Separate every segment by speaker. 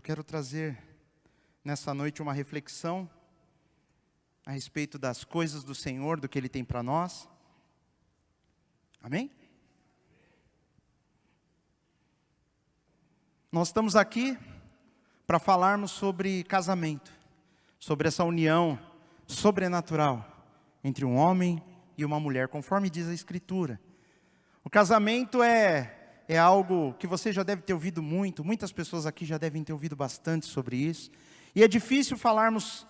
Speaker 1: Quero trazer nessa noite uma reflexão a respeito das coisas do Senhor, do que Ele tem para nós. Amém? Nós estamos aqui para falarmos sobre casamento, sobre essa união sobrenatural entre um homem e uma mulher, conforme diz a Escritura. O casamento é algo que você já deve ter ouvido muito, muitas pessoas aqui já devem ter ouvido bastante sobre isso. E é difícil falarmos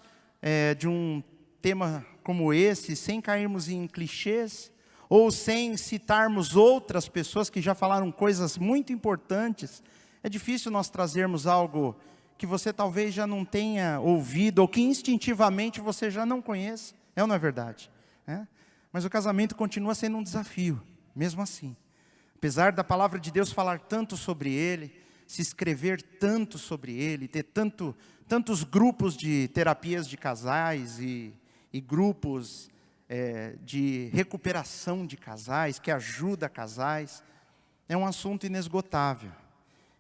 Speaker 1: de um tema como esse, sem cairmos em clichês, ou sem citarmos outras pessoas que já falaram coisas muito importantes. É difícil nós trazermos algo que você talvez já não tenha ouvido, ou que instintivamente você já não conheça. É ou não é verdade? Mas o casamento continua sendo um desafio, mesmo assim. Apesar da palavra de Deus falar tanto sobre ele, se escrever tanto sobre ele, ter tantos grupos de terapias de casais e grupos de recuperação de casais, que ajuda casais, é um assunto inesgotável.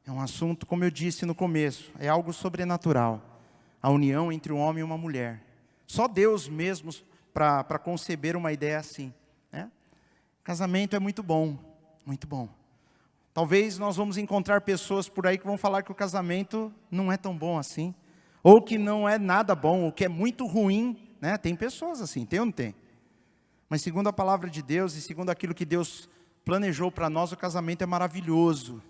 Speaker 1: É um assunto, como eu disse no começo, é algo sobrenatural. A união entre um homem e uma mulher. Só Deus mesmo para conceber uma ideia assim. Casamento é muito bom. Muito bom. Talvez nós vamos encontrar pessoas por aí que vão falar que o casamento não é tão bom assim. Ou que não é nada bom, ou que é muito ruim. Tem pessoas assim, tem ou não tem? Mas segundo a palavra de Deus e segundo aquilo que Deus planejou para nós, o casamento é maravilhoso.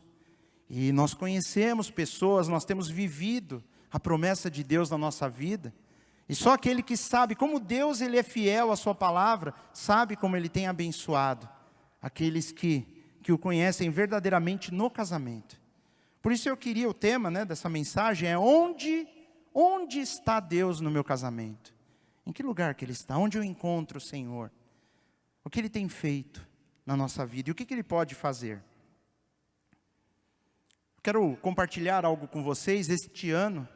Speaker 1: E nós conhecemos pessoas, nós temos vivido a promessa de Deus na nossa vida. E só aquele que sabe como Deus ele é fiel à sua palavra, sabe como Ele tem abençoado aqueles que o conhecem verdadeiramente no casamento. Por isso eu queria, o tema dessa mensagem é onde está Deus no meu casamento? Em que lugar que Ele está? Onde eu encontro o Senhor? O que Ele tem feito na nossa vida? E o que Ele pode fazer? Quero compartilhar algo com vocês neste ano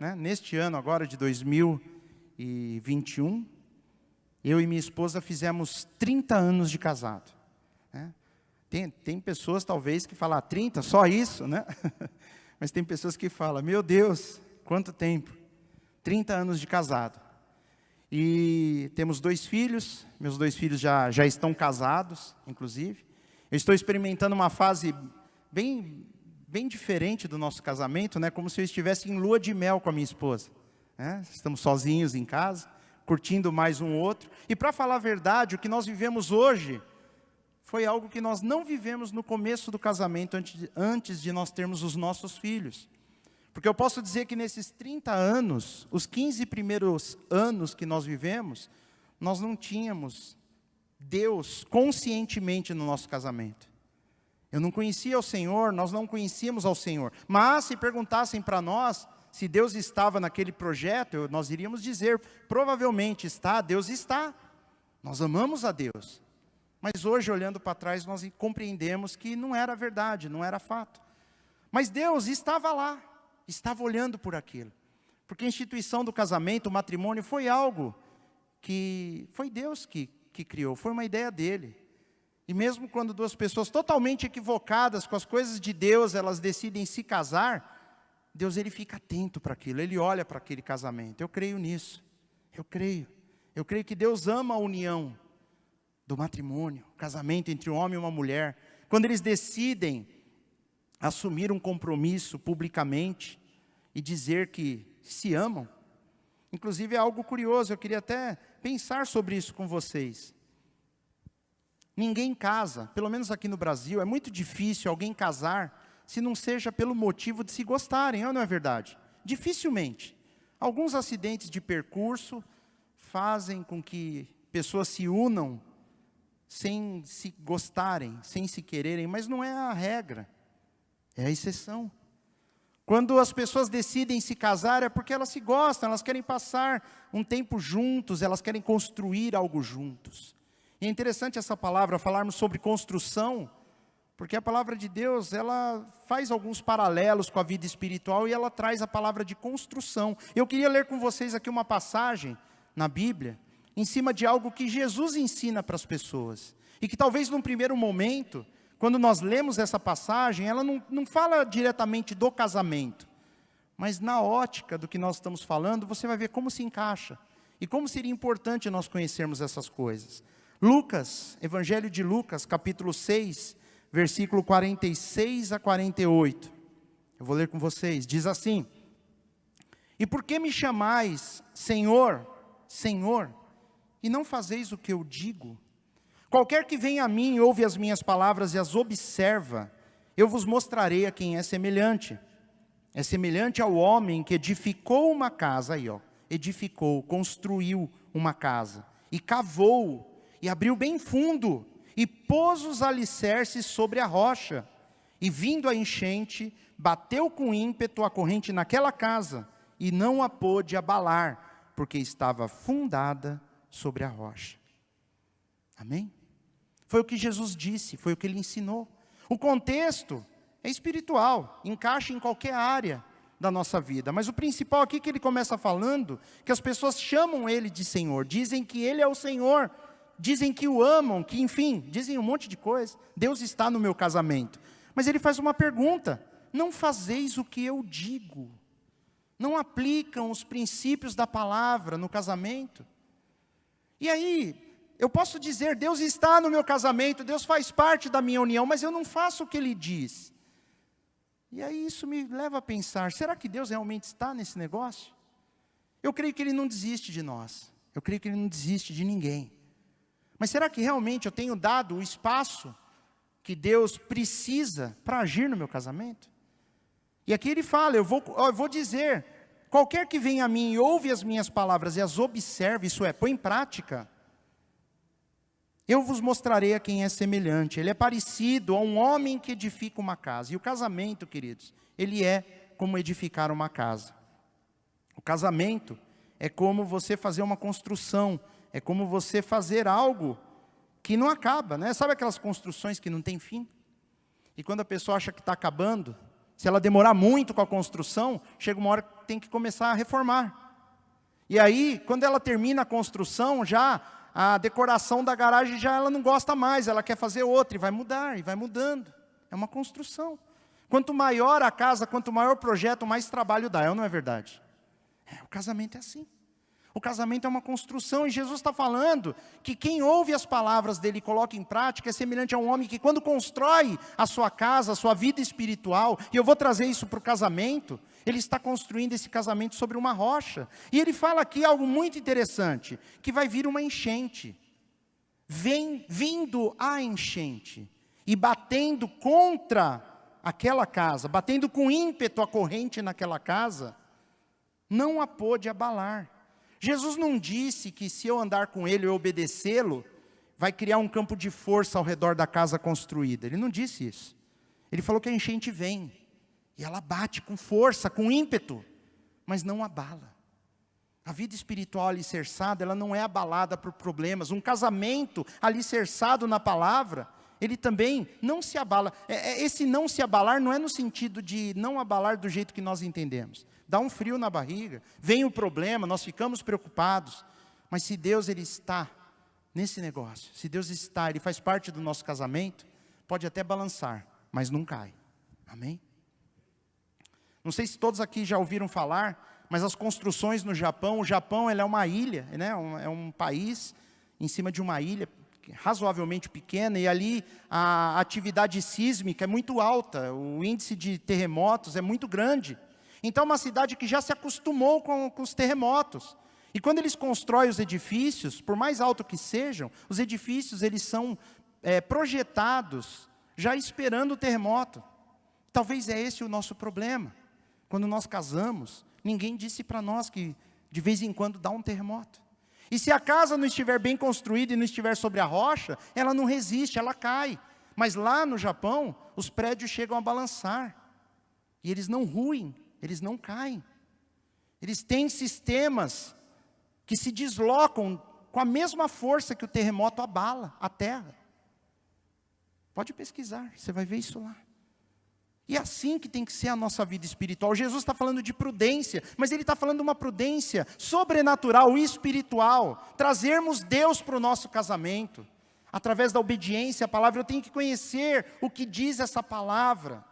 Speaker 1: agora de 2021. Eu e minha esposa fizemos 30 anos de casado. Tem pessoas talvez que falam 30, só isso, Mas tem pessoas que falam, meu Deus, quanto tempo, 30 anos de casado. E temos 2 filhos, meus 2 filhos já estão casados, inclusive. Eu estou experimentando uma fase bem diferente do nosso casamento, como se eu estivesse em lua de mel com a minha esposa. Estamos sozinhos em casa, curtindo mais um outro. E para falar a verdade, o que nós vivemos hoje foi algo que nós não vivemos no começo do casamento, antes de nós termos os nossos filhos. Porque eu posso dizer que nesses 30 anos, os 15 primeiros anos que nós vivemos, nós não tínhamos Deus conscientemente no nosso casamento. Eu não conhecia o Senhor, nós não conhecíamos ao Senhor. Mas se perguntassem para nós se Deus estava naquele projeto, nós iríamos dizer, provavelmente está, Deus está. Nós amamos a Deus. Mas hoje, olhando para trás, nós compreendemos que não era verdade, não era fato. Mas Deus estava lá, estava olhando por aquilo. Porque a instituição do casamento, o matrimônio, foi algo que foi Deus que criou, foi uma ideia dele. E mesmo quando 2 pessoas totalmente equivocadas com as coisas de Deus, elas decidem se casar, Deus ele fica atento para aquilo, Ele olha para aquele casamento. Eu creio nisso, eu creio que Deus ama a união do matrimônio, o casamento entre um homem e uma mulher. Quando eles decidem assumir um compromisso publicamente e dizer que se amam. Inclusive é algo curioso, eu queria até pensar sobre isso com vocês. Ninguém casa, pelo menos aqui no Brasil, é muito difícil alguém casar se não seja pelo motivo de se gostarem, ou não é verdade? Dificilmente. Alguns acidentes de percurso fazem com que pessoas se unam sem se gostarem, sem se quererem, mas não é a regra, é a exceção. Quando as pessoas decidem se casar é porque elas se gostam, elas querem passar um tempo juntos, elas querem construir algo juntos. E é interessante essa palavra, falarmos sobre construção, porque a palavra de Deus, ela faz alguns paralelos com a vida espiritual e ela traz a palavra de construção. Eu queria ler com vocês aqui uma passagem na Bíblia, em cima de algo que Jesus ensina para as pessoas. E que talvez num primeiro momento, quando nós lemos essa passagem, ela não fala diretamente do casamento. Mas na ótica do que nós estamos falando, você vai ver como se encaixa. E como seria importante nós conhecermos essas coisas. Lucas, Evangelho de Lucas, capítulo 6, versículo 46 a 48. Eu vou ler com vocês. Diz assim: E por que me chamais Senhor, Senhor, e não fazeis o que eu digo? Qualquer que venha a mim e ouve as minhas palavras e as observa, eu vos mostrarei a quem é semelhante. É semelhante ao homem que edificou uma casa, aí ó, edificou, construiu uma casa, e cavou, e abriu bem fundo, e pôs os alicerces sobre a rocha, e vindo a enchente, bateu com ímpeto a corrente naquela casa, e não a pôde abalar, porque estava fundada sobre a rocha. Amém? Foi o que Jesus disse, foi o que ele ensinou. O contexto é espiritual, encaixa em qualquer área da nossa vida. Mas o principal aqui que ele começa falando, que as pessoas chamam ele de Senhor, dizem que ele é o Senhor, dizem que o amam, que enfim, dizem um monte de coisa. Deus está no meu casamento. Mas ele faz uma pergunta: não fazeis o que eu digo? Não aplicam os princípios da palavra no casamento? E aí, eu posso dizer, Deus está no meu casamento, Deus faz parte da minha união, mas eu não faço o que Ele diz. E aí isso me leva a pensar, será que Deus realmente está nesse negócio? Eu creio que Ele não desiste de nós, eu creio que Ele não desiste de ninguém. Mas será que realmente eu tenho dado o espaço que Deus precisa para agir no meu casamento? E aqui ele fala, eu vou dizer, qualquer que venha a mim e ouve as minhas palavras e as observe, isso é, põe em prática, eu vos mostrarei a quem é semelhante. Ele é parecido a um homem que edifica uma casa. E o casamento, queridos, ele é como edificar uma casa. O casamento é como você fazer uma construção, é como você fazer algo que não acaba, né? Sabe aquelas construções que não tem fim? E quando a pessoa acha que está acabando, se ela demorar muito com a construção, chega uma hora que tem que começar a reformar. E aí, quando ela termina a construção, já a decoração da garagem já ela não gosta mais, ela quer fazer outra, e vai mudar, e vai mudando. É uma construção. Quanto maior a casa, quanto maior o projeto, mais trabalho dá, ou não é verdade? O casamento é assim. O casamento é uma construção, e Jesus está falando que quem ouve as palavras dele e coloca em prática é semelhante a um homem que quando constrói a sua casa, a sua vida espiritual, e eu vou trazer isso para o casamento, ele está construindo esse casamento sobre uma rocha. E ele fala aqui algo muito interessante, que vai vir uma enchente. Vindo a enchente, e batendo contra aquela casa, batendo com ímpeto a corrente naquela casa, não a pôde abalar. Jesus não disse que se eu andar com ele e obedecê-lo, vai criar um campo de força ao redor da casa construída. Ele não disse isso. Ele falou que a enchente vem, e ela bate com força, com ímpeto, mas não abala. A vida espiritual alicerçada, ela não é abalada por problemas. Um casamento alicerçado na palavra, ele também não se abala. Esse não se abalar não é no sentido de não abalar do jeito que nós entendemos. Dá um frio na barriga, vem o problema, nós ficamos preocupados. Mas se Deus ele está nesse negócio, se Deus está, Ele faz parte do nosso casamento, pode até balançar, mas não cai. Amém? Não sei se todos aqui já ouviram falar, mas as construções no Japão, o Japão ele é uma ilha, né? É um país em cima de uma ilha razoavelmente pequena, e ali a atividade sísmica é muito alta, o índice de terremotos é muito grande. Então é uma cidade que já se acostumou com os terremotos. E quando eles constroem os edifícios, por mais alto que sejam, os edifícios eles são projetados já esperando o terremoto. Talvez é esse o nosso problema. Quando nós casamos, ninguém disse para nós que de vez em quando dá um terremoto. E se a casa não estiver bem construída e não estiver sobre a rocha, ela não resiste, ela cai. Mas lá no Japão, os prédios chegam a balançar. E eles não ruem, eles não caem. Eles têm sistemas que se deslocam com a mesma força que o terremoto abala a terra. Pode pesquisar, você vai ver isso lá. E é assim que tem que ser a nossa vida espiritual. Jesus está falando de prudência, mas Ele está falando de uma prudência sobrenatural e espiritual. Trazermos Deus para o nosso casamento. Através da obediência à palavra, eu tenho que conhecer o que diz essa palavra.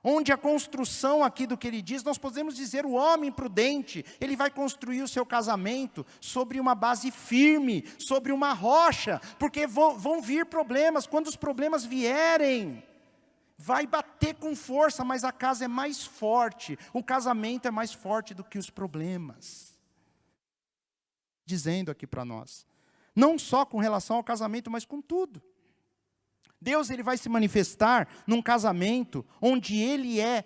Speaker 1: onde a construção aqui do que ele diz, nós podemos dizer o homem prudente, ele vai construir o seu casamento sobre uma base firme, sobre uma rocha, porque vão vir problemas, quando os problemas vierem, vai bater com força, mas a casa é mais forte, o casamento é mais forte do que os problemas. Dizendo aqui para nós, não só com relação ao casamento, mas com tudo. Deus ele vai se manifestar num casamento onde Ele é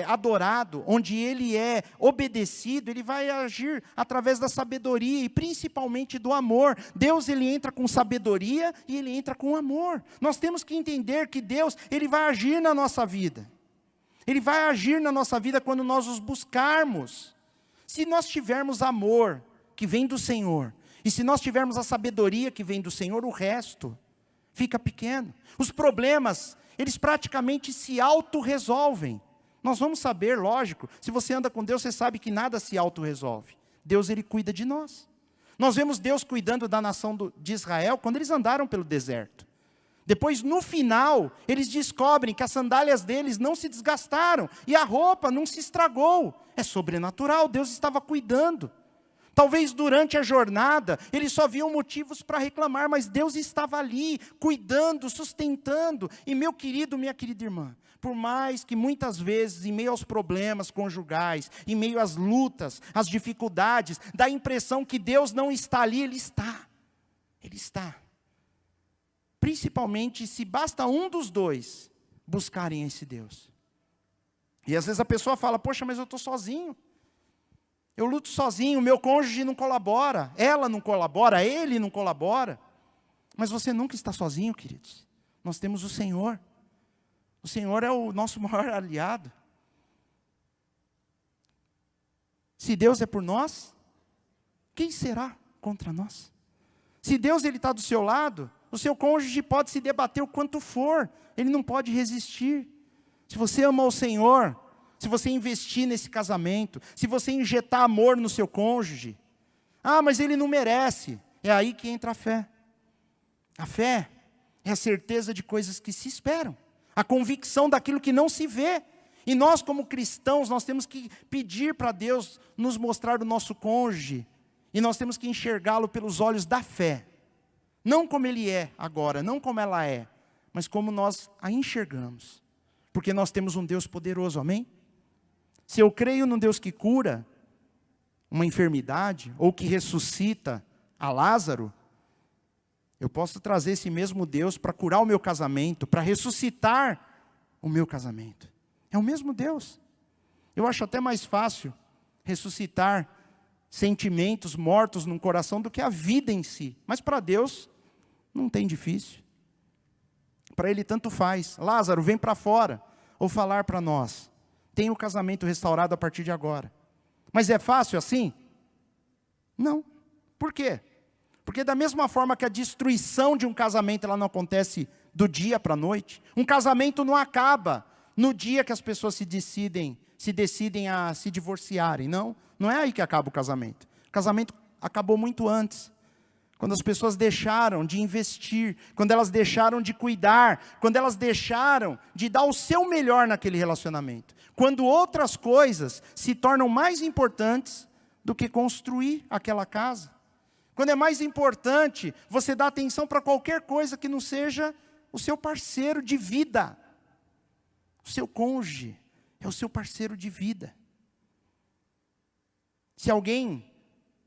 Speaker 1: adorado, onde Ele é obedecido, Ele vai agir através da sabedoria e principalmente do amor. Deus ele entra com sabedoria e Ele entra com amor. Nós temos que entender que Deus ele vai agir na nossa vida. Ele vai agir na nossa vida quando nós os buscarmos. Se nós tivermos amor que vem do Senhor, e se nós tivermos a sabedoria que vem do Senhor, o resto fica pequeno. Os problemas, eles praticamente se autorresolvem. Nós vamos saber, lógico, se você anda com Deus, você sabe que nada se autorresolve. Deus, ele cuida de nós. Nós vemos Deus cuidando da nação de Israel quando eles andaram pelo deserto. Depois, no final, eles descobrem que as sandálias deles não se desgastaram e a roupa não se estragou. É sobrenatural, Deus estava cuidando. Talvez durante a jornada, eles só viam motivos para reclamar, mas Deus estava ali, cuidando, sustentando. E meu querido, minha querida irmã, por mais que muitas vezes, em meio aos problemas conjugais, em meio às lutas, às dificuldades, dá a impressão que Deus não está ali, Ele está. Ele está. Principalmente se basta um dos dois buscarem esse Deus. E às vezes a pessoa fala, poxa, mas eu estou sozinho. Eu luto sozinho, meu cônjuge não colabora, ela não colabora, ele não colabora. Mas você nunca está sozinho, queridos. Nós temos o Senhor. O Senhor é o nosso maior aliado. Se Deus é por nós, quem será contra nós? Se Deus ele está do seu lado, o seu cônjuge pode se debater o quanto for, ele não pode resistir. Se você ama o Senhor, se você investir nesse casamento, se você injetar amor no seu cônjuge, mas ele não merece, é aí que entra a fé. A fé é a certeza de coisas que se esperam, a convicção daquilo que não se vê. E nós como cristãos, nós temos que pedir para Deus nos mostrar o nosso cônjuge, e nós temos que enxergá-lo pelos olhos da fé. Não como ele é agora, não como ela é, mas como nós a enxergamos. Porque nós temos um Deus poderoso, amém? Se eu creio num Deus que cura uma enfermidade, ou que ressuscita a Lázaro, eu posso trazer esse mesmo Deus para curar o meu casamento, para ressuscitar o meu casamento. É o mesmo Deus. Eu acho até mais fácil ressuscitar sentimentos mortos no coração do que a vida em si. Mas para Deus não tem difícil. Para Ele tanto faz. Lázaro, vem para fora. Ou falar para nós. Tem o casamento restaurado a partir de agora. Mas é fácil assim? Não. Por quê? Porque da mesma forma que a destruição de um casamento ela não acontece do dia para a noite, um casamento não acaba no dia que as pessoas se decidem a se divorciarem. Não é aí que acaba o casamento. O casamento acabou muito antes. Quando as pessoas deixaram de investir, quando elas deixaram de cuidar, quando elas deixaram de dar o seu melhor naquele relacionamento. Quando outras coisas se tornam mais importantes do que construir aquela casa. Quando é mais importante você dar atenção para qualquer coisa que não seja o seu parceiro de vida. O seu cônjuge é o seu parceiro de vida. Se alguém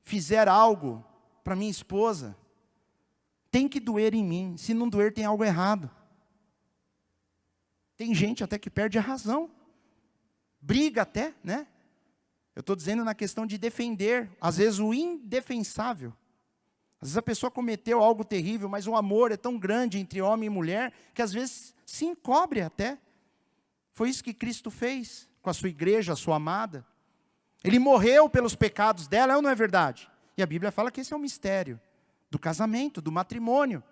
Speaker 1: fizer algo para minha esposa, tem que doer em mim. Se não doer, tem algo errado. Tem gente até que perde a razão. Briga até, né? Eu estou dizendo na questão de defender, às vezes o indefensável. Às vezes a pessoa cometeu algo terrível, mas o amor é tão grande entre homem e mulher, que às vezes se encobre até. Foi isso que Cristo fez com a sua igreja, a sua amada. Ele morreu pelos pecados dela, é ou não é verdade? E a Bíblia fala que esse é o mistério do casamento, do matrimônio.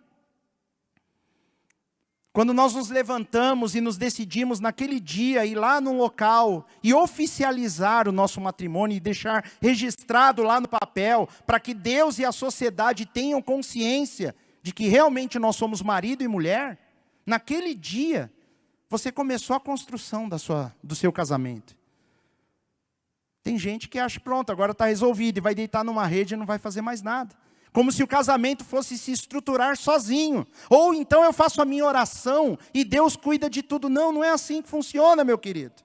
Speaker 1: Quando nós nos levantamos e nos decidimos naquele dia ir lá num local e oficializar o nosso matrimônio e deixar registrado lá no papel, para que Deus e a sociedade tenham consciência de que realmente nós somos marido e mulher, naquele dia Você começou a construção do seu casamento. Tem gente que acha, pronto, agora está resolvido, e vai deitar numa rede e não vai fazer mais nada. Como se o casamento fosse se estruturar sozinho. Ou então eu faço a minha oração e Deus cuida de tudo. Não, não é assim que funciona, meu querido.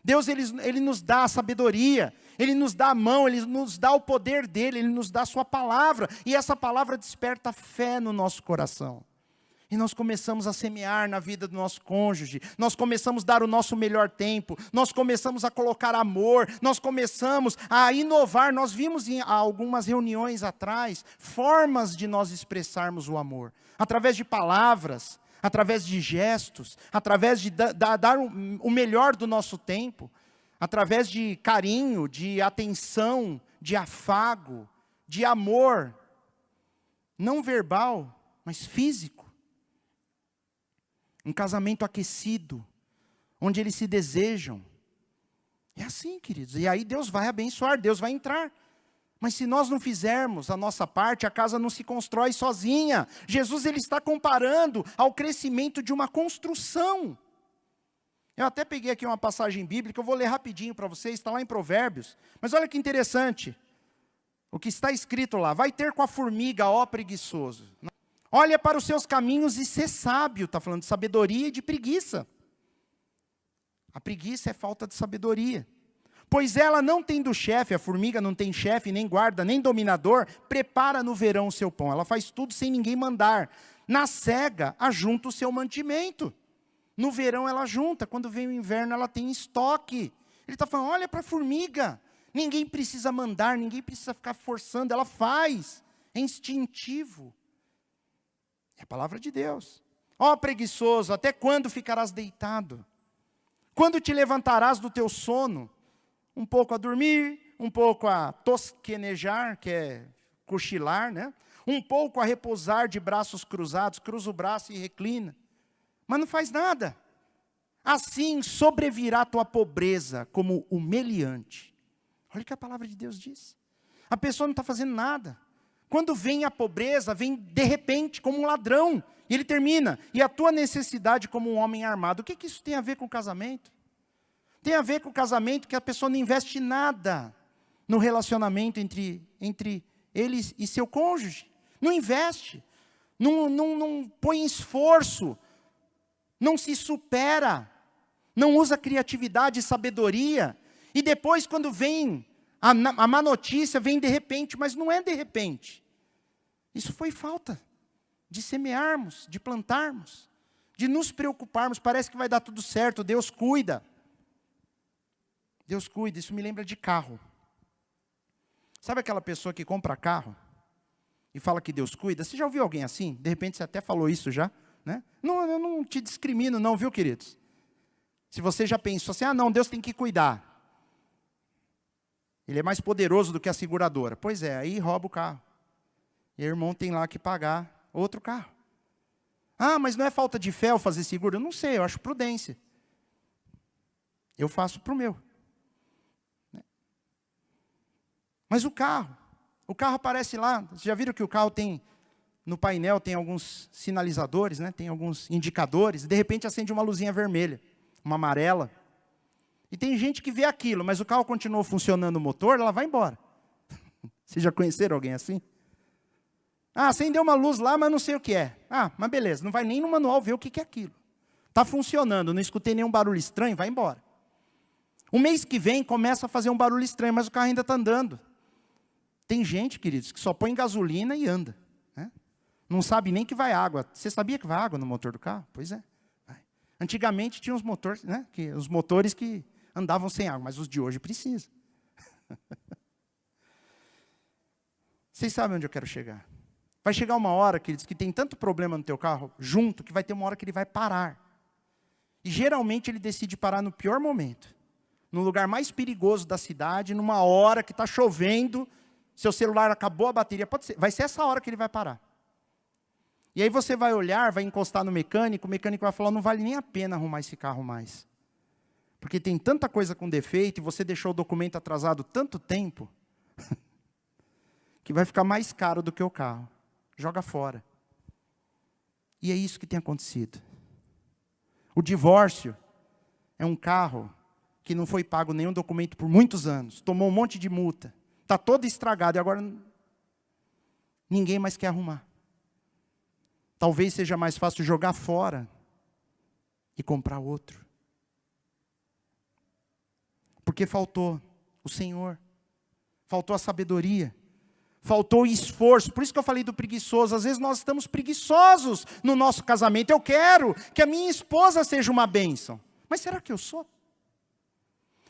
Speaker 1: Deus, ele nos dá a sabedoria, Ele nos dá a mão, Ele nos dá o poder dEle, Ele nos dá a sua palavra. E essa palavra desperta fé no nosso coração. E nós começamos a semear na vida do nosso cônjuge, nós começamos a dar o nosso melhor tempo, nós começamos a colocar amor, nós começamos a inovar. Nós vimos em algumas reuniões atrás, formas de nós expressarmos o amor, através de palavras, através de gestos, através de dar o melhor do nosso tempo, através de carinho, de atenção, de afago, de amor, não verbal, mas físico. Um casamento aquecido, onde eles se desejam. É assim, queridos. E aí Deus vai abençoar, Deus vai entrar. Mas se nós não fizermos a nossa parte, a casa não se constrói sozinha. Jesus, ele está comparando ao crescimento de uma construção. Eu até peguei aqui uma passagem bíblica, eu vou ler rapidinho para vocês, está lá em Provérbios. Mas olha que interessante, o que está escrito lá: vai ter com a formiga, ó preguiçoso. Olha para os seus caminhos e ser sábio. Está falando de sabedoria e de preguiça. A preguiça é falta de sabedoria. Pois ela não tendo chefe, a formiga não tem chefe, nem guarda, nem dominador, prepara no verão o seu pão. Ela faz tudo sem ninguém mandar. Na cega, ajunta o seu mantimento. No verão ela junta, quando vem o inverno ela tem estoque. Ele está falando, olha para a formiga. Ninguém precisa mandar, ninguém precisa ficar forçando, ela faz. É instintivo. É a palavra de Deus. Ó preguiçoso, até quando ficarás deitado? Quando te levantarás do teu sono? Um pouco a dormir, um pouco a tosquenejar, que é cochilar, né? Um pouco a repousar de braços cruzados, cruza o braço e reclina. Mas não faz nada. Assim sobrevirá a tua pobreza como o meliante. Olha o que a palavra de Deus diz. A pessoa não está fazendo nada. Quando vem a pobreza, vem de repente, como um ladrão. E ele termina, e a tua necessidade como um homem armado. O que isso tem a ver com o casamento? Tem a ver com o casamento que a pessoa não investe nada no relacionamento entre ele e seu cônjuge. Não investe, não põe esforço, não se supera, não usa criatividade e sabedoria. E depois, quando vem a má notícia, vem de repente, mas não é de repente. Isso foi falta de semearmos, de plantarmos, de nos preocuparmos. Parece que vai dar tudo certo, Deus cuida. Deus cuida, isso me lembra de carro. Sabe aquela pessoa que compra carro e fala que Deus cuida? Você já ouviu alguém assim? De repente você até falou isso já, né? Não, eu não te discrimino não, viu, queridos? Se você já pensou assim, não, Deus tem que cuidar. Ele é mais poderoso do que a seguradora. Pois é, aí rouba o carro. E o irmão tem lá que pagar outro carro. Mas não é falta de fé eu fazer seguro? Eu não sei, eu acho prudência. Eu faço para o meu. Mas o carro aparece lá. Vocês já viram que o carro tem, no painel tem alguns sinalizadores, né? Tem alguns indicadores. De repente acende uma luzinha vermelha, uma amarela. E tem gente que vê aquilo, mas o carro continua funcionando o motor, ela vai embora. Vocês já conheceram alguém assim? Acendeu uma luz lá, mas não sei o que é. Mas beleza, não vai nem no manual ver o que é aquilo. Está funcionando, não escutei nenhum barulho estranho, vai embora. O mês que vem começa a fazer um barulho estranho, mas o carro ainda está andando. Tem gente, queridos, que só põe gasolina e anda. Né? Não sabe nem que vai água. Você sabia que vai água no motor do carro? Pois é. Vai. Antigamente tinha os motores, né? Os motores que andavam sem água, mas os de hoje precisam. Vocês sabem onde eu quero chegar. Vai chegar uma hora, queridos, que tem tanto problema no teu carro, junto, que vai ter uma hora que ele vai parar. E geralmente ele decide parar no pior momento. No lugar mais perigoso da cidade, numa hora que está chovendo, seu celular acabou a bateria, vai ser essa hora que ele vai parar. E aí você vai olhar, vai encostar no mecânico, o mecânico vai falar, não vale nem a pena arrumar esse carro mais. Porque tem tanta coisa com defeito, e você deixou o documento atrasado tanto tempo, que vai ficar mais caro do que o carro. Joga fora. E é isso que tem acontecido. O divórcio é um carro que não foi pago nenhum documento por muitos anos, tomou um monte de multa, está todo estragado e agora ninguém mais quer arrumar. Talvez seja mais fácil jogar fora e comprar outro. Porque faltou o Senhor, faltou a sabedoria, faltou o esforço. Por isso que eu falei do preguiçoso. Às vezes nós estamos preguiçosos no nosso casamento. Eu quero que a minha esposa seja uma bênção. Mas será que eu sou?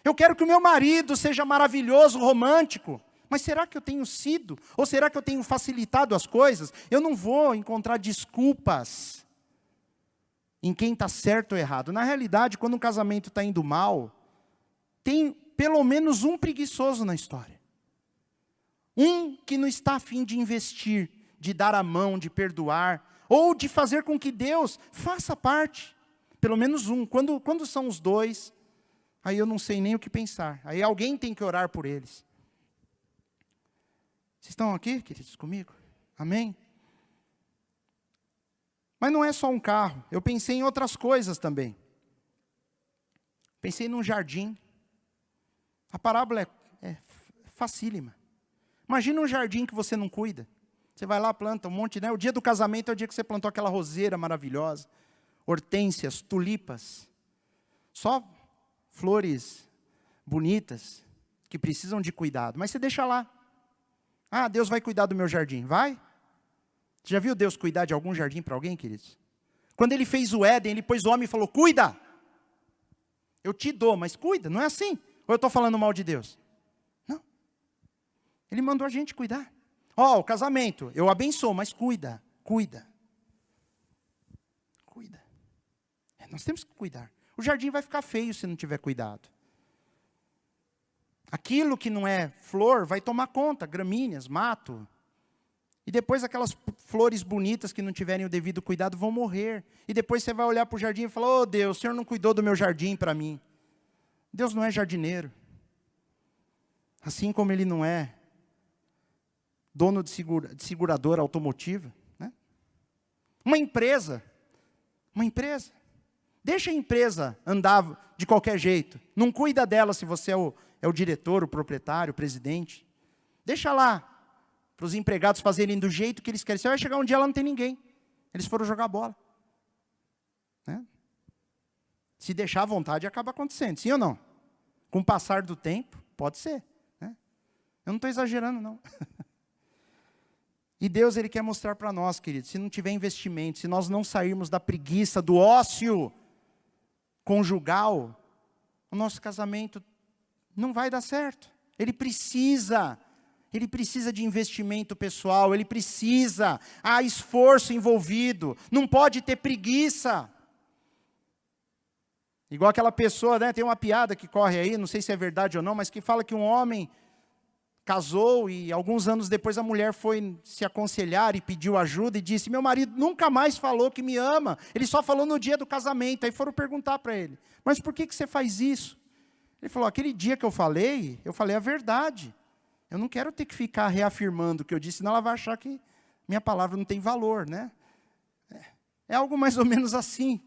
Speaker 1: Eu quero que o meu marido seja maravilhoso, romântico. Mas será que eu tenho sido? Ou será que eu tenho facilitado as coisas? Eu não vou encontrar desculpas em quem está certo ou errado. Na realidade, quando um casamento está indo mal, tem pelo menos um preguiçoso na história. Um que não está a fim de investir, de dar a mão, de perdoar, ou de fazer com que Deus faça parte. Pelo menos um. Quando são os dois, aí eu não sei nem o que pensar. Aí alguém tem que orar por eles. Vocês estão aqui, queridos, comigo? Amém? Mas não é só um carro. Eu pensei em outras coisas também. Pensei num jardim. A parábola é facílima. Imagina um jardim que você não cuida. Você vai lá, planta um monte, né? O dia do casamento é o dia que você plantou aquela roseira maravilhosa. Hortênsias, tulipas. Só flores bonitas que precisam de cuidado. Mas você deixa lá. Ah, Deus vai cuidar do meu jardim. Vai? Você já viu Deus cuidar de algum jardim para alguém, queridos? Quando Ele fez o Éden, Ele pôs o homem e falou, cuida. Eu te dou, mas cuida. Não é assim? Ou eu estou falando mal de Deus? Não. Ele mandou a gente cuidar. Ó, o casamento, eu abençoo, mas cuida. Cuida. Cuida. Nós temos que cuidar. O jardim vai ficar feio se não tiver cuidado. Aquilo que não é flor vai tomar conta, gramíneas, mato. E depois aquelas flores bonitas que não tiverem o devido cuidado vão morrer. E depois você vai olhar para o jardim e falar, oh Deus, o Senhor não cuidou do meu jardim para mim. Deus não é jardineiro. Assim como Ele não é dono de seguradora automotiva. Né? Uma empresa. Deixa a empresa andar de qualquer jeito. Não cuida dela se você é o diretor, o proprietário, o presidente. Deixa lá, para os empregados fazerem do jeito que eles querem. Você vai chegar um dia lá não tem ninguém. Eles foram jogar bola. Né? Se deixar à vontade, acaba acontecendo. Sim ou não? Com o passar do tempo, pode ser. Né? Eu não estou exagerando, não. E Deus, Ele quer mostrar para nós, queridos, se não tiver investimento, se nós não sairmos da preguiça, do ócio conjugal, o nosso casamento não vai dar certo. Ele precisa de investimento pessoal, há esforço envolvido, não pode ter preguiça. Igual aquela pessoa, né, tem uma piada que corre aí, não sei se é verdade ou não, mas que fala que um homem casou e alguns anos depois a mulher foi se aconselhar e pediu ajuda e disse, meu marido nunca mais falou que me ama, ele só falou no dia do casamento. Aí foram perguntar para ele, mas por que você faz isso? Ele falou, aquele dia que eu falei a verdade. Eu não quero ter que ficar reafirmando o que eu disse, senão ela vai achar que minha palavra não tem valor, né? É algo mais ou menos assim.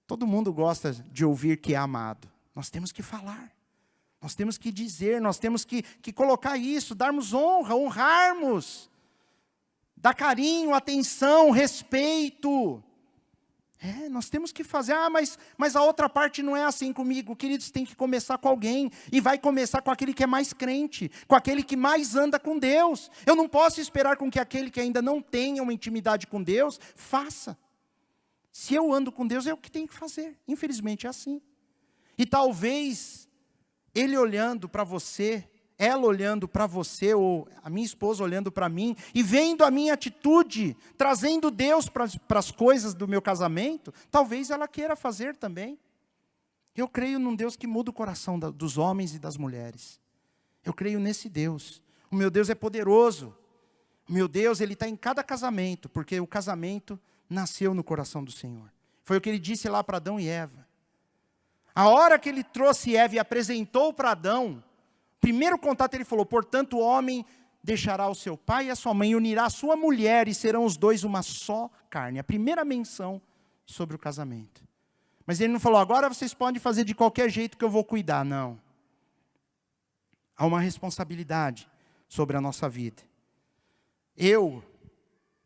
Speaker 1: Todo mundo gosta de ouvir que é amado. Nós temos que falar. Nós temos que dizer, nós temos que colocar isso, darmos honra, honrarmos. Dar carinho, atenção, respeito. Nós temos que fazer, mas a outra parte não é assim comigo. Queridos, tem que começar com alguém. E vai começar com aquele que é mais crente, com aquele que mais anda com Deus. Eu não posso esperar com que aquele que ainda não tenha uma intimidade com Deus, faça. Se eu ando com Deus, é o que tenho que fazer. Infelizmente é assim. E talvez ele olhando para você, ela olhando para você, ou a minha esposa olhando para mim, e vendo a minha atitude, trazendo Deus para as coisas do meu casamento, talvez ela queira fazer também. Eu creio num Deus que muda o coração dos homens e das mulheres. Eu creio nesse Deus. O meu Deus é poderoso. O meu Deus, Ele está em cada casamento, porque o casamento nasceu no coração do Senhor. Foi o que Ele disse lá para Adão e Eva. A hora que Ele trouxe Eva e apresentou para Adão, primeiro contato Ele falou, portanto o homem deixará o seu pai e a sua mãe, e unirá a sua mulher, e serão os dois uma só carne. A primeira menção sobre o casamento. Mas ele não falou, agora vocês podem fazer de qualquer jeito que eu vou cuidar. Não. Há uma responsabilidade sobre a nossa vida. Eu,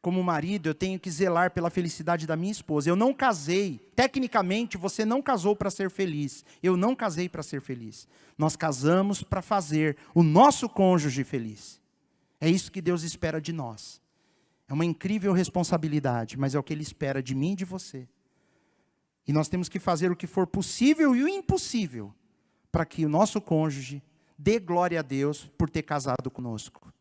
Speaker 1: como marido, eu tenho que zelar pela felicidade da minha esposa. Eu não casei, tecnicamente você não casou para ser feliz. Eu não casei para ser feliz. Nós casamos para fazer o nosso cônjuge feliz. É isso que Deus espera de nós. É uma incrível responsabilidade, mas é o que Ele espera de mim e de você. E nós temos que fazer o que for possível e o impossível para que o nosso cônjuge dê glória a Deus por ter casado conosco.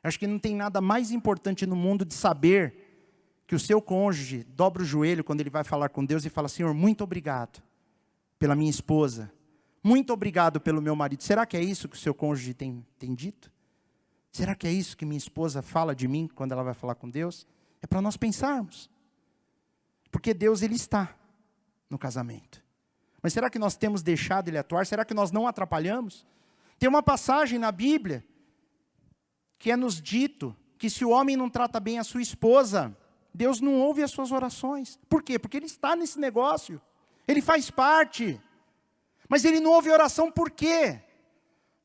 Speaker 1: Acho que não tem nada mais importante no mundo de saber que o seu cônjuge dobra o joelho quando ele vai falar com Deus e fala, Senhor, muito obrigado pela minha esposa. Muito obrigado pelo meu marido. Será que é isso que o seu cônjuge tem dito? Será que é isso que minha esposa fala de mim quando ela vai falar com Deus? É para nós pensarmos. Porque Deus, Ele está no casamento. Mas será que nós temos deixado Ele atuar? Será que nós não atrapalhamos? Tem uma passagem na Bíblia que é nos dito que se o homem não trata bem a sua esposa, Deus não ouve as suas orações. Por quê? Porque Ele está nesse negócio. Ele faz parte. Mas Ele não ouve oração por quê?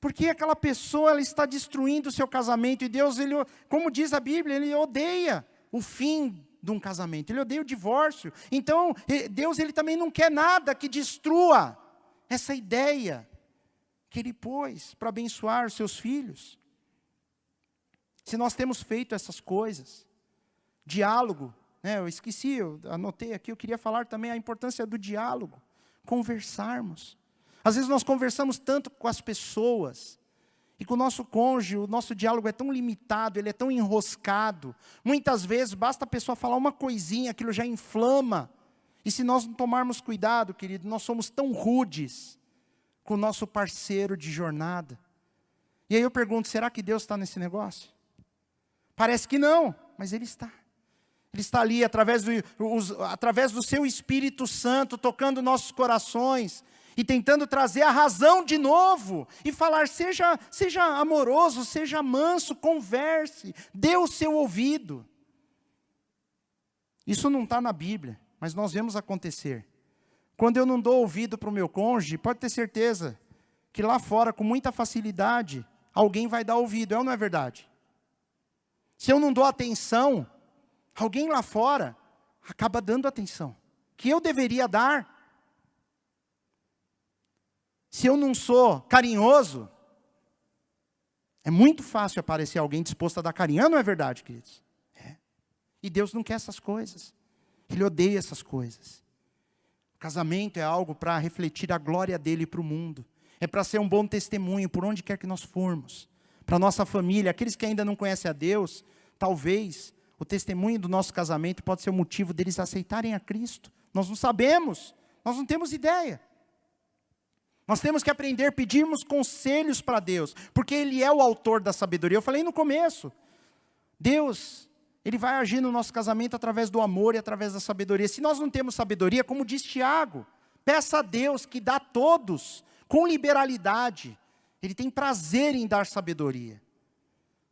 Speaker 1: Porque aquela pessoa ela está destruindo o seu casamento. E Deus, Ele, como diz a Bíblia, Ele odeia o fim de um casamento. Ele odeia o divórcio. Então, Deus Ele também não quer nada que destrua essa ideia que Ele pôs para abençoar os seus filhos. Se nós temos feito essas coisas, diálogo, né, eu esqueci, eu anotei aqui, eu queria falar também a importância do diálogo, conversarmos. Às vezes nós conversamos tanto com as pessoas, e com o nosso cônjuge, o nosso diálogo é tão limitado, ele é tão enroscado. Muitas vezes basta a pessoa falar uma coisinha, aquilo já inflama. E se nós não tomarmos cuidado, querido, nós somos tão rudes com o nosso parceiro de jornada. E aí eu pergunto, será que Deus está nesse negócio? Parece que não, mas Ele está. Ele está ali através do seu Espírito Santo, tocando nossos corações, e tentando trazer a razão de novo, e falar, seja amoroso, seja manso, converse, dê o seu ouvido. Isso não está na Bíblia, mas nós vemos acontecer. Quando eu não dou ouvido para o meu cônjuge, pode ter certeza que lá fora, com muita facilidade, alguém vai dar ouvido, é ou não é verdade? Se eu não dou atenção, alguém lá fora acaba dando atenção, que eu deveria dar. Se eu não sou carinhoso, é muito fácil aparecer alguém disposto a dar carinho, não é verdade, queridos? É. E Deus não quer essas coisas. Ele odeia essas coisas. O casamento é algo para refletir a glória dele para o mundo. É para ser um bom testemunho por onde quer que nós formos. Para a nossa família, aqueles que ainda não conhecem a Deus, talvez o testemunho do nosso casamento pode ser o motivo deles aceitarem a Cristo. Nós não sabemos, nós não temos ideia. Nós temos que aprender a pedirmos conselhos para Deus, porque Ele é o autor da sabedoria. Eu falei no começo, Deus, Ele vai agir no nosso casamento através do amor e através da sabedoria. Se nós não temos sabedoria, como diz Tiago, peça a Deus que dá a todos, com liberalidade. Ele tem prazer em dar sabedoria.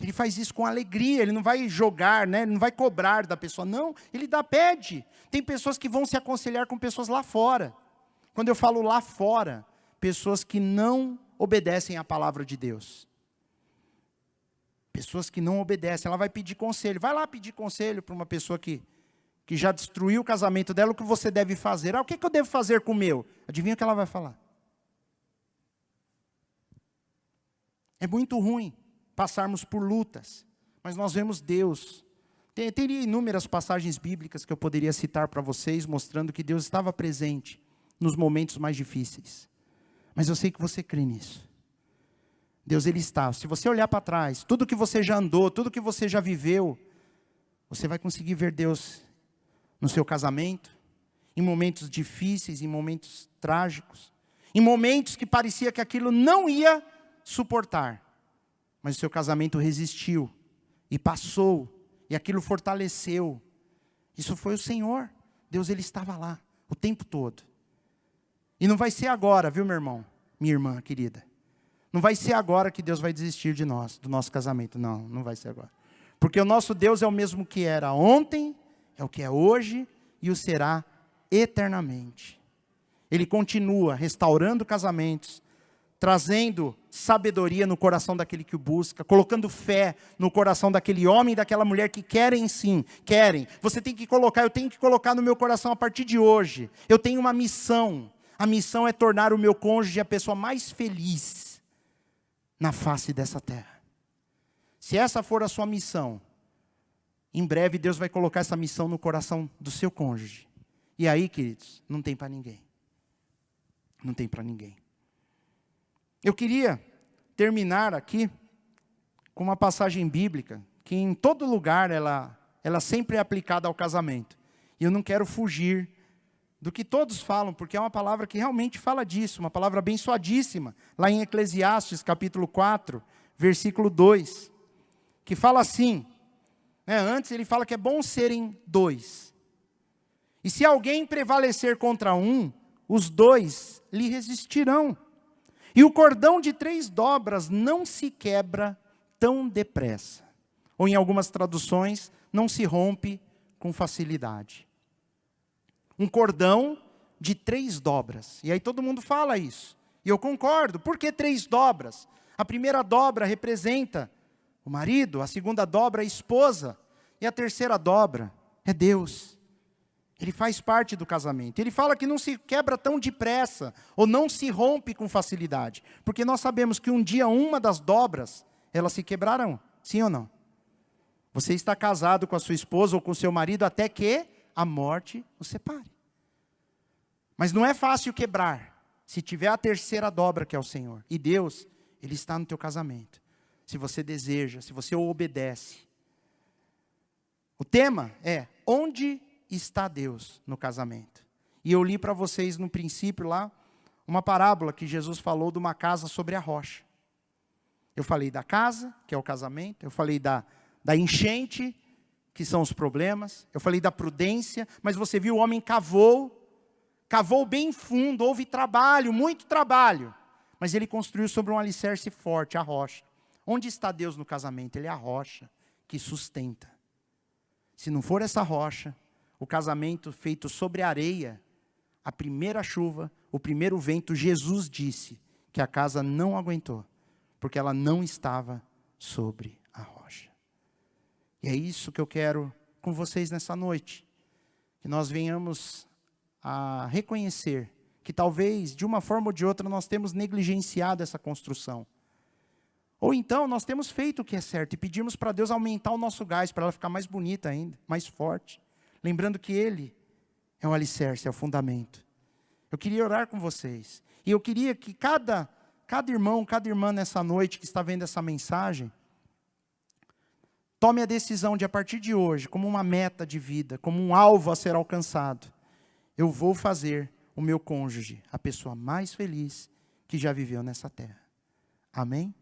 Speaker 1: Ele faz isso com alegria, Ele não vai jogar, né? Ele não vai cobrar da pessoa, não. Ele pede. Tem pessoas que vão se aconselhar com pessoas lá fora. Quando eu falo lá fora, pessoas que não obedecem à palavra de Deus. Pessoas que não obedecem, ela vai pedir conselho. Vai lá pedir conselho para uma pessoa que já destruiu o casamento dela, o que você deve fazer? O que eu devo fazer com o meu? Adivinha o que ela vai falar? É muito ruim passarmos por lutas, mas nós vemos Deus. Teria inúmeras passagens bíblicas que eu poderia citar para vocês, mostrando que Deus estava presente nos momentos mais difíceis. Mas eu sei que você crê nisso. Deus, Ele está. Se você olhar para trás, tudo que você já andou, tudo que você já viveu, você vai conseguir ver Deus no seu casamento, em momentos difíceis, em momentos trágicos, em momentos que parecia que aquilo não ia suportar. Mas o seu casamento resistiu e passou, e aquilo fortaleceu. Isso foi o Senhor. Deus, Ele estava lá o tempo todo. E não vai ser agora, viu, meu irmão, minha irmã querida. Não vai ser agora que Deus vai desistir de nós, do nosso casamento. Não, não vai ser agora. Porque o nosso Deus é o mesmo que era ontem, é o que é hoje e o será eternamente. Ele continua restaurando casamentos, trazendo sabedoria no coração daquele que o busca, colocando fé no coração daquele homem e daquela mulher que querem sim, querem. Você tem que colocar, eu tenho que colocar no meu coração a partir de hoje. Eu tenho uma missão. A missão é tornar o meu cônjuge a pessoa mais feliz na face dessa terra. Se essa for a sua missão, em breve Deus vai colocar essa missão no coração do seu cônjuge. E aí, queridos, não tem para ninguém. Não tem para ninguém. Eu queria terminar aqui com uma passagem bíblica, que em todo lugar ela sempre é aplicada ao casamento. E eu não quero fugir do que todos falam, porque é uma palavra que realmente fala disso, uma palavra abençoadíssima, lá em Eclesiastes, capítulo 4, versículo 2, que fala assim, antes ele fala que é bom serem dois. E se alguém prevalecer contra um, os dois lhe resistirão. E o cordão de 3 dobras não se quebra tão depressa. Ou em algumas traduções, não se rompe com facilidade. Um cordão de 3 dobras. E aí todo mundo fala isso. E eu concordo. Por que 3 dobras? A primeira dobra representa o marido, a segunda dobra a esposa, e a terceira dobra é Deus. Ele faz parte do casamento. Ele fala que não se quebra tão depressa, ou não se rompe com facilidade. Porque nós sabemos que um dia uma das dobras, elas se quebrarão. Sim ou não? Você está casado com a sua esposa ou com o seu marido até que a morte os separe. Mas não é fácil quebrar, se tiver a terceira dobra que é o Senhor. E Deus, Ele está no teu casamento. Se você deseja, se você o obedece. O tema é, onde está Deus no casamento? E eu li para vocês no princípio lá, uma parábola que Jesus falou de uma casa sobre a rocha. Eu falei da casa, que é o casamento, eu falei da enchente, que são os problemas, eu falei da prudência, mas você viu o homem cavou bem fundo, houve trabalho, muito trabalho, mas ele construiu sobre um alicerce forte, a rocha. Onde está Deus no casamento? Ele é a rocha que sustenta. Se não for essa rocha, o casamento feito sobre areia, a primeira chuva, o primeiro vento, Jesus disse que a casa não aguentou, porque ela não estava sobre a rocha. E é isso que eu quero com vocês nessa noite, que nós venhamos a reconhecer que talvez, de uma forma ou de outra, nós temos negligenciado essa construção. Ou então, nós temos feito o que é certo e pedimos para Deus aumentar o nosso gás, para ela ficar mais bonita ainda, mais forte. Lembrando que Ele é o alicerce, é o fundamento. Eu queria orar com vocês. E eu queria que cada irmão, cada irmã nessa noite que está vendo essa mensagem, tome a decisão de, a partir de hoje, como uma meta de vida, como um alvo a ser alcançado, eu vou fazer o meu cônjuge a pessoa mais feliz que já viveu nessa terra. Amém?